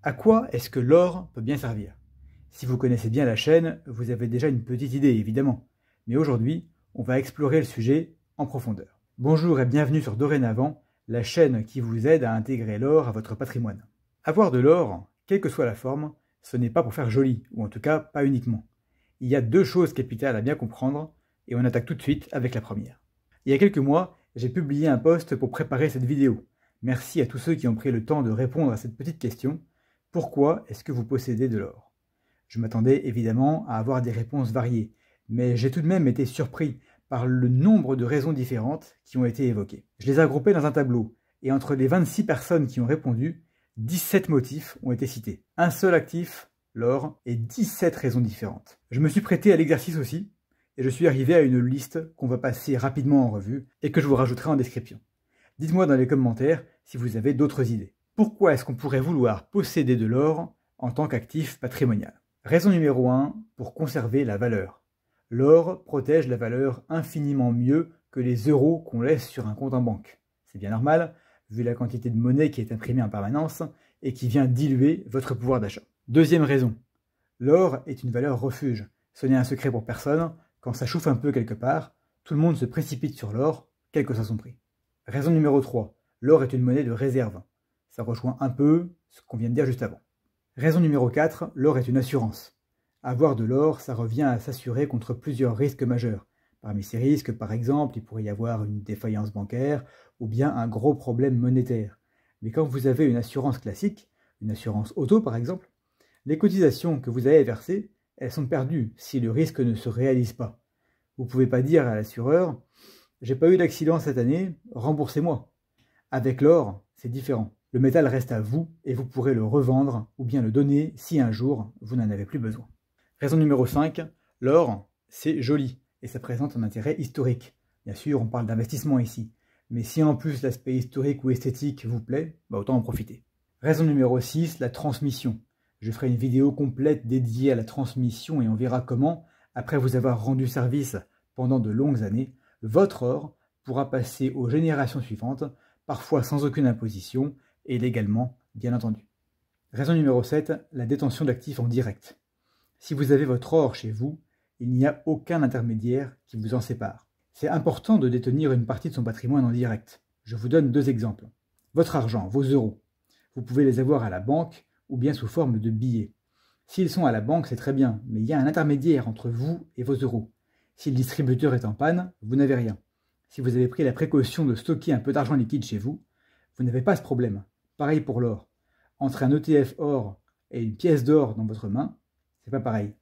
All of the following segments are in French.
À quoi est-ce que l'or peut bien servir? Si vous connaissez bien la chaîne, vous avez déjà une petite idée évidemment. Mais aujourd'hui, on va explorer le sujet en profondeur. Bonjour et bienvenue sur Dorénavant, la chaîne qui vous aide à intégrer l'or à votre patrimoine. Avoir de l'or, quelle que soit la forme, ce n'est pas pour faire joli, ou en tout cas pas uniquement. Il y a deux choses capitales à bien comprendre, et on attaque tout de suite avec la première. Il y a quelques mois, j'ai publié un post pour préparer cette vidéo. Merci à tous ceux qui ont pris le temps de répondre à cette petite question. Pourquoi est-ce que vous possédez de l'or? Je m'attendais évidemment à avoir des réponses variées, mais j'ai tout de même été surpris par le nombre de raisons différentes qui ont été évoquées. Je les ai regroupées dans un tableau, et entre les 26 personnes qui ont répondu, 17 motifs ont été cités. Un seul actif, l'or, et 17 raisons différentes. Je me suis prêté à l'exercice aussi, et je suis arrivé à une liste qu'on va passer rapidement en revue et que je vous rajouterai en description. Dites-moi dans les commentaires si vous avez d'autres idées. Pourquoi est-ce qu'on pourrait vouloir posséder de l'or en tant qu'actif patrimonial? Raison numéro 1, pour conserver la valeur. L'or protège la valeur infiniment mieux que les euros qu'on laisse sur un compte en banque. C'est bien normal, vu la quantité de monnaie qui est imprimée en permanence et qui vient diluer votre pouvoir d'achat. Deuxième raison, l'or est une valeur refuge. Ce n'est un secret pour personne, quand ça chauffe un peu quelque part, tout le monde se précipite sur l'or, quel que soit son prix. Raison numéro 3, l'or est une monnaie de réserve. Ça rejoint un peu ce qu'on vient de dire juste avant. Raison numéro 4, l'or est une assurance. Avoir de l'or, ça revient à s'assurer contre plusieurs risques majeurs. Parmi ces risques, par exemple, il pourrait y avoir une défaillance bancaire ou bien un gros problème monétaire. Mais quand vous avez une assurance classique, une assurance auto par exemple, les cotisations que vous avez versées, elles sont perdues si le risque ne se réalise pas. Vous ne pouvez pas dire à l'assureur « j'ai pas eu d'accident cette année, remboursez-moi ». Avec l'or, c'est différent. Le métal reste à vous et vous pourrez le revendre ou bien le donner si un jour vous n'en avez plus besoin. Raison numéro 5, l'or, c'est joli et ça présente un intérêt historique. Bien sûr, on parle d'investissement ici, mais si en plus l'aspect historique ou esthétique vous plaît, autant en profiter. Raison numéro 6, la transmission. Je ferai une vidéo complète dédiée à la transmission et on verra comment, après vous avoir rendu service pendant de longues années, votre or pourra passer aux générations suivantes, parfois sans aucune imposition, et légalement, bien entendu. Raison numéro 7, la détention d'actifs en direct. Si vous avez votre or chez vous, il n'y a aucun intermédiaire qui vous en sépare. C'est important de détenir une partie de son patrimoine en direct. Je vous donne deux exemples. Votre argent, vos euros. Vous pouvez les avoir à la banque ou bien sous forme de billets. S'ils sont à la banque, c'est très bien, mais il y a un intermédiaire entre vous et vos euros. Si le distributeur est en panne, vous n'avez rien. Si vous avez pris la précaution de stocker un peu d'argent liquide chez vous, vous n'avez pas ce problème. Pareil pour l'or. Entre un ETF or et une pièce d'or dans votre main, c'est pas pareil.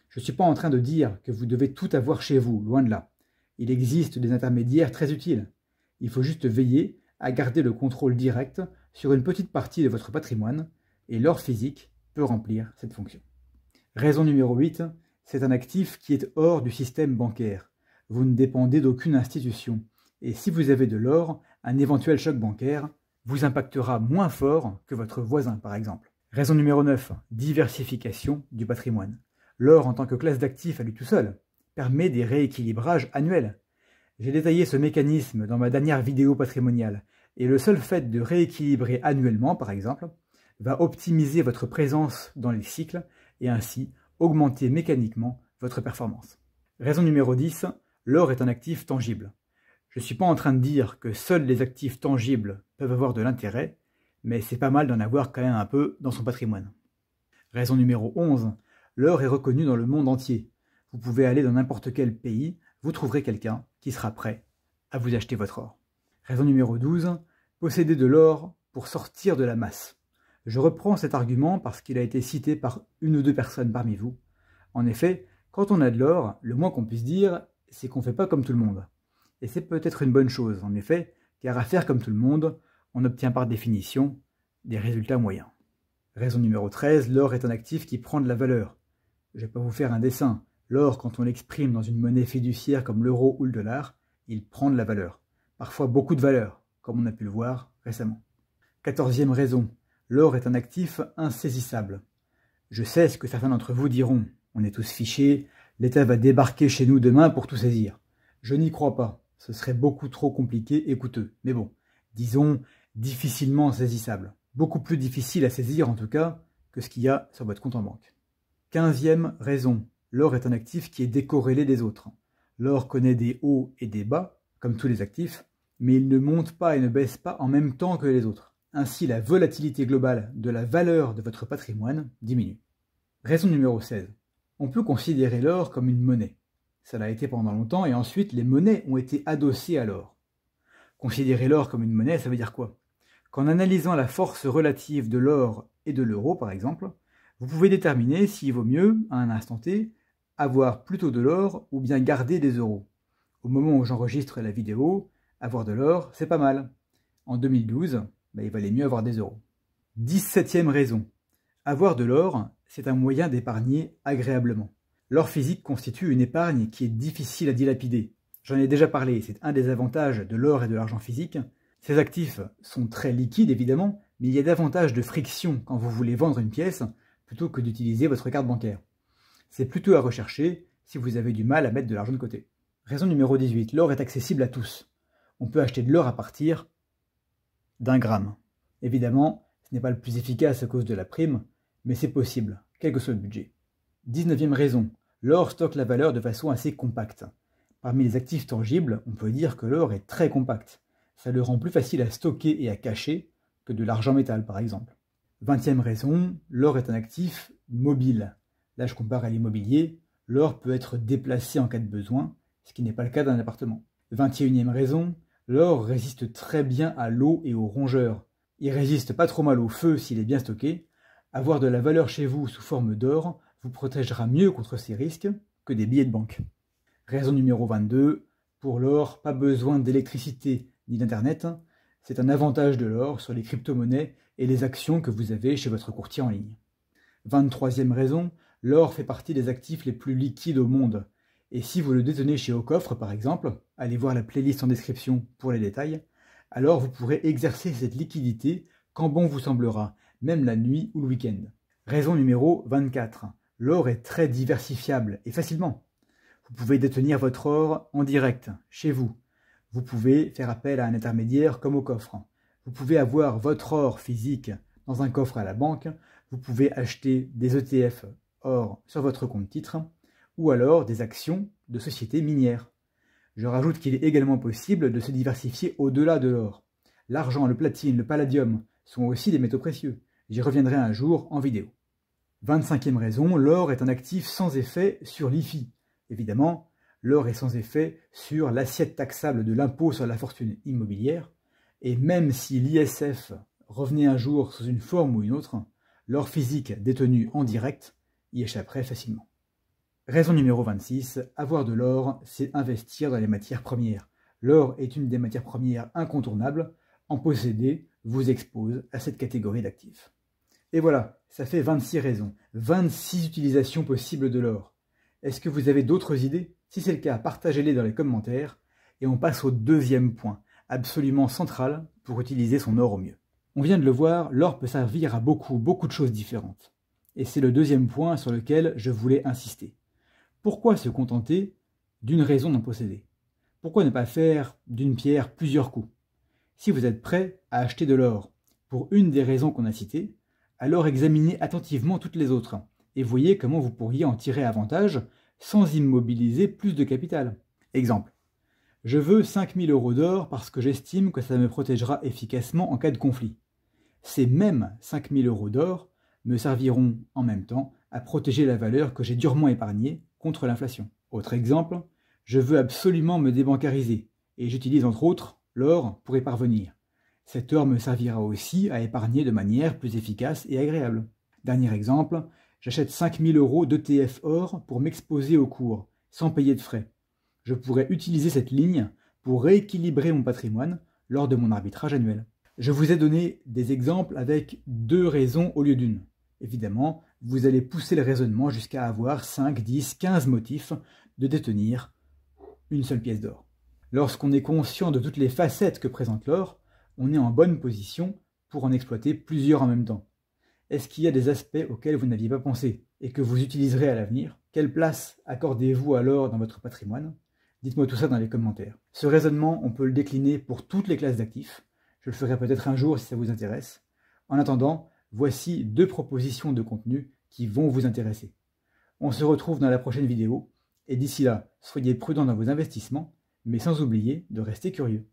Je ne suis pas en train de dire que vous devez tout avoir chez vous, loin de là. Il existe des intermédiaires très utiles. Il faut juste veiller à garder le contrôle direct sur une petite partie de votre patrimoine et l'or physique peut remplir cette fonction. Raison numéro 8, c'est un actif qui est hors du système bancaire. Vous ne dépendez d'aucune institution. Et si vous avez de l'or, un éventuel choc bancaire vous impactera moins fort que votre voisin, par exemple. Raison numéro 9, diversification du patrimoine. L'or en tant que classe d'actifs à lui tout seul permet des rééquilibrages annuels. J'ai détaillé ce mécanisme dans ma dernière vidéo patrimoniale, et le seul fait de rééquilibrer annuellement, par exemple, va optimiser votre présence dans les cycles et ainsi augmenter mécaniquement votre performance. Raison numéro 10, l'or est un actif tangible. Je ne suis pas en train de dire que seuls les actifs tangibles peuvent avoir de l'intérêt, mais c'est pas mal d'en avoir quand même un peu dans son patrimoine. Raison numéro 11, l'or est reconnu dans le monde entier. Vous pouvez aller dans n'importe quel pays, vous trouverez quelqu'un qui sera prêt à vous acheter votre or. Raison numéro 12, posséder de l'or pour sortir de la masse. Je reprends cet argument parce qu'il a été cité par une ou deux personnes parmi vous. En effet, quand on a de l'or, le moins qu'on puisse dire, c'est qu'on ne fait pas comme tout le monde. Et c'est peut-être une bonne chose, en effet, car à faire comme tout le monde, on obtient par définition des résultats moyens. Raison numéro 13, l'or est un actif qui prend de la valeur. Je ne vais pas vous faire un dessin. L'or, quand on l'exprime dans une monnaie fiduciaire comme l'euro ou le dollar, il prend de la valeur. Parfois beaucoup de valeur, comme on a pu le voir récemment. 14e raison, l'or est un actif insaisissable. Je sais ce que certains d'entre vous diront. On est tous fichés, l'État va débarquer chez nous demain pour tout saisir. Je n'y crois pas. Ce serait beaucoup trop compliqué et coûteux. Mais bon, disons difficilement saisissable. Beaucoup plus difficile à saisir en tout cas que ce qu'il y a sur votre compte en banque. 15e raison, l'or est un actif qui est décorrélé des autres. L'or connaît des hauts et des bas, comme tous les actifs, mais il ne monte pas et ne baisse pas en même temps que les autres. Ainsi, la volatilité globale de la valeur de votre patrimoine diminue. Raison numéro 16. On peut considérer l'or comme une monnaie. Ça l'a été pendant longtemps et ensuite les monnaies ont été adossées à l'or. Considérer l'or comme une monnaie, ça veut dire quoi? Qu'en analysant la force relative de l'or et de l'euro, par exemple, vous pouvez déterminer s'il vaut mieux, à un instant T, avoir plutôt de l'or ou bien garder des euros. Au moment où j'enregistre la vidéo, avoir de l'or, c'est pas mal. En 2012, il valait mieux avoir des euros. 17e raison. Avoir de l'or, c'est un moyen d'épargner agréablement. L'or physique constitue une épargne qui est difficile à dilapider. J'en ai déjà parlé, c'est un des avantages de l'or et de l'argent physique. Ces actifs sont très liquides évidemment, mais il y a davantage de friction quand vous voulez vendre une pièce plutôt que d'utiliser votre carte bancaire. C'est plutôt à rechercher si vous avez du mal à mettre de l'argent de côté. Raison numéro 18, l'or est accessible à tous. On peut acheter de l'or à partir d'1 gramme. Évidemment, ce n'est pas le plus efficace à cause de la prime, mais c'est possible, quel que soit le budget. 19e raison, l'or stocke la valeur de façon assez compacte. Parmi les actifs tangibles, on peut dire que l'or est très compact. Ça le rend plus facile à stocker et à cacher que de l'argent métal par exemple. 20e raison, l'or est un actif mobile. Là je compare à l'immobilier, l'or peut être déplacé en cas de besoin, ce qui n'est pas le cas d'un appartement. 21e raison, l'or résiste très bien à l'eau et aux rongeurs. Il résiste pas trop mal au feu s'il est bien stocké. Avoir de la valeur chez vous sous forme d'or vous protégera mieux contre ces risques que des billets de banque. Raison numéro 22, pour l'or, pas besoin d'électricité ni d'internet. C'est un avantage de l'or sur les crypto-monnaies et les actions que vous avez chez votre courtier en ligne. 23e raison, l'or fait partie des actifs les plus liquides au monde. Et si vous le détenez chez Aucoffre par exemple, allez voir la playlist en description pour les détails, alors vous pourrez exercer cette liquidité quand bon vous semblera, même la nuit ou le week-end. Raison numéro 24. L'or est très diversifiable et facilement. Vous pouvez détenir votre or en direct, chez vous. Vous pouvez faire appel à un intermédiaire comme Aucoffre. Vous pouvez avoir votre or physique dans un coffre à la banque. Vous pouvez acheter des ETF or sur votre compte titre ou alors des actions de sociétés minières. Je rajoute qu'il est également possible de se diversifier au-delà de l'or. L'argent, le platine, le palladium sont aussi des métaux précieux. J'y reviendrai un jour en vidéo. 25e raison, l'or est un actif sans effet sur l'IFI. Évidemment, l'or est sans effet sur l'assiette taxable de l'impôt sur la fortune immobilière, et même si l'ISF revenait un jour sous une forme ou une autre, l'or physique détenu en direct y échapperait facilement. Raison numéro 26, avoir de l'or, c'est investir dans les matières premières. L'or est une des matières premières incontournables. En posséder vous expose à cette catégorie d'actifs. Et voilà, ça fait 26 raisons, 26 utilisations possibles de l'or. Est-ce que vous avez d'autres idées? Si c'est le cas, partagez-les dans les commentaires. Et on passe au deuxième point, absolument central pour utiliser son or au mieux. On vient de le voir, l'or peut servir à beaucoup de choses différentes. Et c'est le deuxième point sur lequel je voulais insister. Pourquoi se contenter d'une raison d'en posséder? Pourquoi ne pas faire d'une pierre plusieurs coups? Si vous êtes prêt à acheter de l'or pour une des raisons qu'on a citées, alors examinez attentivement toutes les autres et voyez comment vous pourriez en tirer avantage sans immobiliser plus de capital. Exemple, je veux 5 000 € d'or parce que j'estime que ça me protégera efficacement en cas de conflit. Ces mêmes 5 000 € d'or me serviront en même temps à protéger la valeur que j'ai durement épargnée contre l'inflation. Autre exemple, je veux absolument me débancariser et j'utilise entre autres l'or pour y parvenir. Cet or me servira aussi à épargner de manière plus efficace et agréable. Dernier exemple, j'achète 5 000 € d'ETF or pour m'exposer au cours, sans payer de frais. Je pourrais utiliser cette ligne pour rééquilibrer mon patrimoine lors de mon arbitrage annuel. Je vous ai donné des exemples avec 2 raisons au lieu d'une. Évidemment, vous allez pousser le raisonnement jusqu'à avoir 5, 10, 15 motifs de détenir une seule pièce d'or. Lorsqu'on est conscient de toutes les facettes que présente l'or, on est en bonne position pour en exploiter plusieurs en même temps. Est-ce qu'il y a des aspects auxquels vous n'aviez pas pensé et que vous utiliserez à l'avenir? Quelle place accordez-vous à l'or dans votre patrimoine? Dites-moi tout ça dans les commentaires. Ce raisonnement, on peut le décliner pour toutes les classes d'actifs. Je le ferai peut-être un jour si ça vous intéresse. En attendant, voici 2 propositions de contenu qui vont vous intéresser. On se retrouve dans la prochaine vidéo, et d'ici là, soyez prudents dans vos investissements, mais sans oublier de rester curieux.